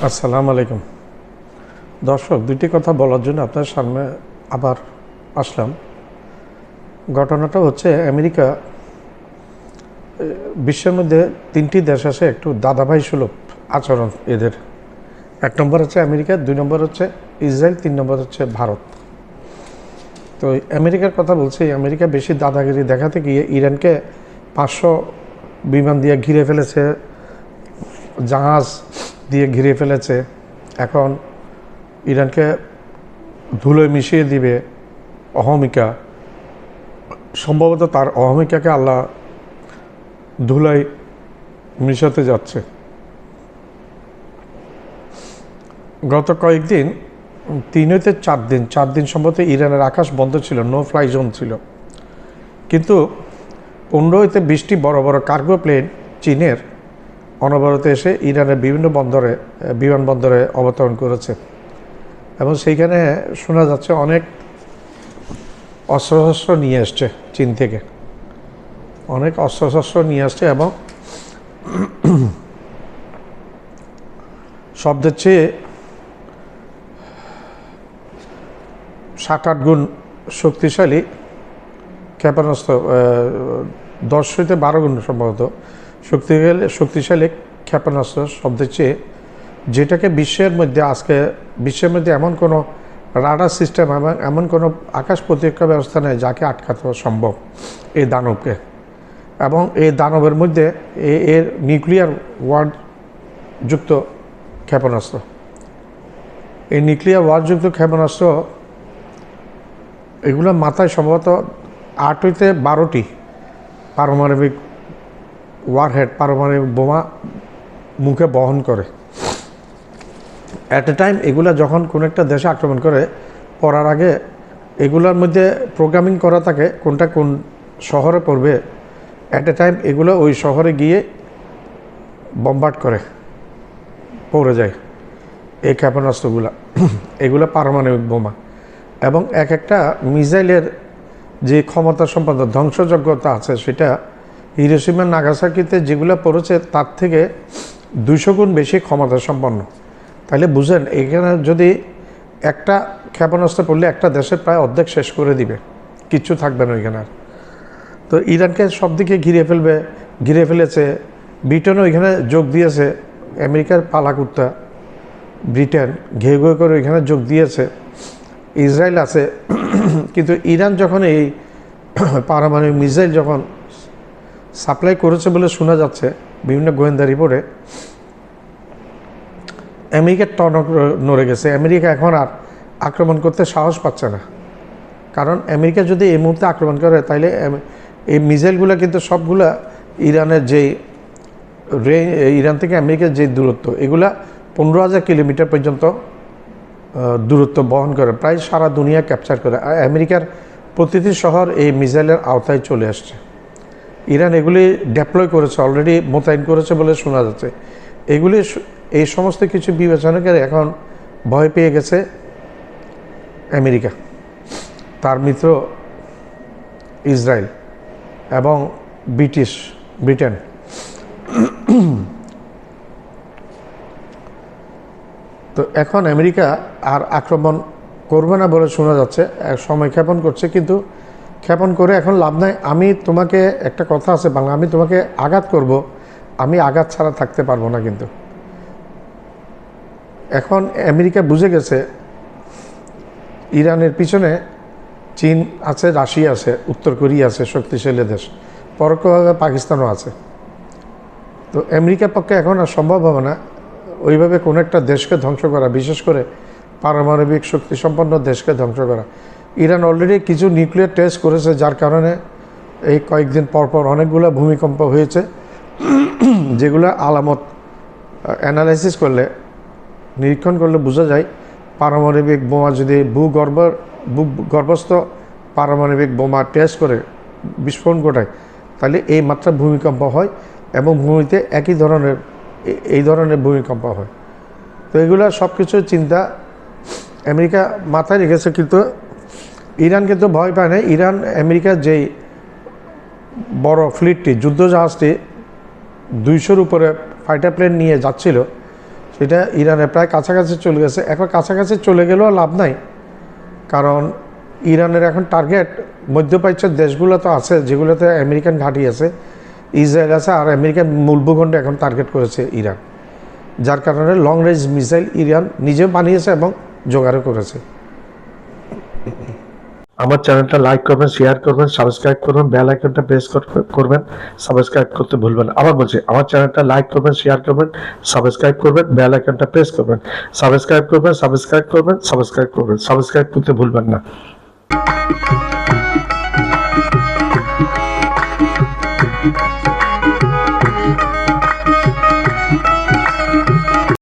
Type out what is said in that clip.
আসসালামু আলাইকুম দর্শক, দুইটি কথা বলার জন্য আপনার সামনে আবার আসলাম। ঘটনাটা হচ্ছে আমেরিকা বিশ্বের মধ্যে তিনটি দেশ আছে একটু দাদাভাই সুলভ আচরণ এদের। এক নম্বর হচ্ছে আমেরিকা, দুই নম্বর হচ্ছে ইসরায়েল, তিন নম্বর হচ্ছে ভারত। তো আমেরিকার কথা বলছি, আমেরিকা বেশি দাদাগিরি দেখাতে গিয়ে ইরানকে 500 বিমান দিয়ে ঘিরে ফেলেছে, জাহাজ দিয়ে ঘিরে ফেলেছে। এখন ইরানকে ধুলোয় মিশিয়ে দিবে অহমিকা। সম্ভবত তার অহমিকাকে আল্লাহ ধুলায় মিশাতে যাচ্ছে। গত কয়েকদিন 3 হইতে 4 দিন সম্ভবত ইরানের আকাশ বন্ধ ছিল, নো ফ্লাই জোন ছিল। কিন্তু 15 হইতে 20টি বড় বড় কার্গো প্লেন চীনের অনবরত এসে ইরানের বিভিন্ন বিমানবন্দরে অবতরণ করেছে এবং সেইখানে শোনা যাচ্ছে অনেক অস্ত্রশস্ত্র নিয়ে আসছে চীন থেকে, অনেক অস্ত্রশস্ত্র নিয়ে আসছে এবং শব্দের চেয়ে 7-8 গুণ শক্তিশালী ক্ষেপণাস্ত্র, 10 হইতে 12 গুণ সম্ভবত শক্তিশালী ক্ষেপণাস্ত্র শব্দের চেয়ে, যেটাকে বিশ্বের মধ্যে এমন কোনো রাডার সিস্টেম এবং এমন কোনো আকাশ প্রতিরক্ষা ব্যবস্থা নেই যাকে আটকাতে সম্ভব এই দানবকে। এবং এই দানবের মধ্যে এর নিউক্লিয়ার ওয়ারযুক্ত ক্ষেপণাস্ত্র, এই নিউক্লিয়ার ওয়ারযুক্ত ক্ষেপণাস্ত্র এগুলো মাথায় সম্ভবত 8 হইতে 12টি পারমাণবিক ওয়ারহেড, পারমাণবিক বোমা মুখে বহন করে অ্যাট এ টাইম। এগুলা যখন কোনো একটা দেশে আক্রমণ করে পড়ার আগে এগুলোর মধ্যে প্রোগ্রামিং করা থাকে কোনটা কোন শহরে পড়বে। অ্যাট এ টাইম এগুলো ওই শহরে গিয়ে বম্বার্ড করে পড়ে যায় এই ক্ষেপণাস্ত্রগুলো। এগুলো পারমাণবিক বোমা এবং এক একটা মিসাইলের যে ক্ষমতা সম্পন্ন ধ্বংসযোগ্যতা আছে সেটা হিরোশিমা নাগাসাকিতে যেগুলো পড়েছে তার থেকে 200 গুণ বেশি ক্ষমতা সম্পন্ন। তাহলে বুঝেন, এখানে যদি একটা ক্ষেপণাস্ত্র পড়লে একটা দেশের প্রায় অর্ধেক শেষ করে দিবে, কিচ্ছু থাকবে না ওইখানে। তো ইরানকে সব দিকে ঘিরে ফেলেছে। ব্রিটেনও ওইখানে যোগ দিয়েছে, আমেরিকার পালাকুত্তা ব্রিটেন ঘেউ করে ওইখানে যোগ দিয়েছে। ইসরায়েল আছে, কিন্তু ইরান যখন এই পারমাণবিক মিসাইল যখন সাপ্লাই করেছে বলে শোনা যাচ্ছে বিভিন্ন গোয়েন্দা রিপোর্টে, আমেরিকার টনক নড়ে গেছে। আমেরিকা এখন আর আক্রমণ করতে সাহস পাচ্ছে না, কারণ আমেরিকা যদি এই মুহূর্তে আক্রমণ করে তাহলে এই মিসাইলগুলো কিন্তু সবগুলা ইরানের যেই ইরান থেকে আমেরিকার যে দূরত্ব, এগুলা 15,000 কিলোমিটার পর্যন্ত দূরত্ব বহন করে, প্রায় সারা দুনিয়া ক্যাপচার করে। আর আমেরিকার প্রতিটি শহর এই মিসাইলের আওতায় চলে আসছে। ইরান এগুলি ডেপ্লয় করেছে, অলরেডি মোতায়েন করেছে বলে শোনা যাচ্ছে। এই সমস্ত কিছু বিবেচনা করে এখন ভয় পেয়ে গেছে আমেরিকা, তার মিত্র ইসরায়েল এবং ব্রিটেন। তো এখন আমেরিকা আর আক্রমণ করবে না বলে শোনা যাচ্ছে, সময় ক্ষেপণ করছে, কিন্তু ক্ষেপণ করে এখন লাভ নাই। আমি তোমাকে একটা কথা আছে বাংলা, আমি তোমাকে আঘাত করব, আমি আঘাত ছাড়া থাকতে পারবো না। কিন্তু এখন আমেরিকা বুঝে গেছে ইরানের পিছনে চীন আছে, রাশিয়া আছে, উত্তর কোরিয়া আছে, শক্তিশালী দেশ, পরোক্ষভাবে পাকিস্তানও আছে। তো আমেরিকার পক্ষে এখন আর সম্ভব হবে না ওইভাবে কোনো একটা দেশকে ধ্বংস করা, বিশেষ করে পারমাণবিক শক্তিসম্পন্ন দেশকে ধ্বংস করা। ইরান অলরেডি কিছু নিউক্লিয়ার টেস্ট করেছে, যার কারণে এই কয়েকদিন পরপর অনেকগুলো ভূমিকম্প হয়েছে, যেগুলো আলামত অ্যানালাইসিস করলে, নিরীক্ষণ করলে বোঝা যায় পারমাণবিক বোমা যদি ভূগর্ভস্থ পারমাণবিক বোমা টেস্ট করে বিস্ফোরণ ঘটায় তাহলে এই মাত্রা ভূমিকম্প হয় এবং ভূমিতে এই ধরনের ভূমিকম্প হয়। তো এগুলো সব কিছু চিন্তা আমেরিকা মাথায় রেখেছে, কিন্তু ইরান কিন্তু ভয় পায় না। ইরান আমেরিকার যেই বড় ফ্লিটটি, যুদ্ধজাহাজটি 200-র উপরে ফাইটার প্লেন নিয়ে যাচ্ছিল, সেটা ইরানের প্রায় কাছাকাছি চলে গেছে। এখন কাছাকাছি চলে গেলেও লাভ নাই, কারণ ইরানের এখন টার্গেট মধ্যপ্রাচ্যের দেশগুলো তো আছে, যেগুলোতে আমেরিকান ঘাঁটি আছে, ইসরায়েল আছে, আর আমেরিকান মূল ভূখণ্ডে এখন টার্গেট করেছে ইরান। যার কারণে লং রেঞ্জ মিসাইল ইরান নিজেও বানিয়েছে এবং জোগাড়ও করেছে। আমার চ্যানেলটা লাইক করবেন, শেয়ার করবেন, সাবস্ক্রাইব করবেন, বেল আইকনটা প্রেস করবেন, সাবস্ক্রাইব করতে ভুলবেন। আবার বলছি, আমার চ্যানেলটা লাইক করবেন, শেয়ার করবেন, সাবস্ক্রাইব করবেন, বেল আইকনটা প্রেস করবেন, সাবস্ক্রাইব করবেন, সাবস্ক্রাইব করবেন, সাবস্ক্রাইব করবেন, সাবস্ক্রাইব করতে ভুলবেন না।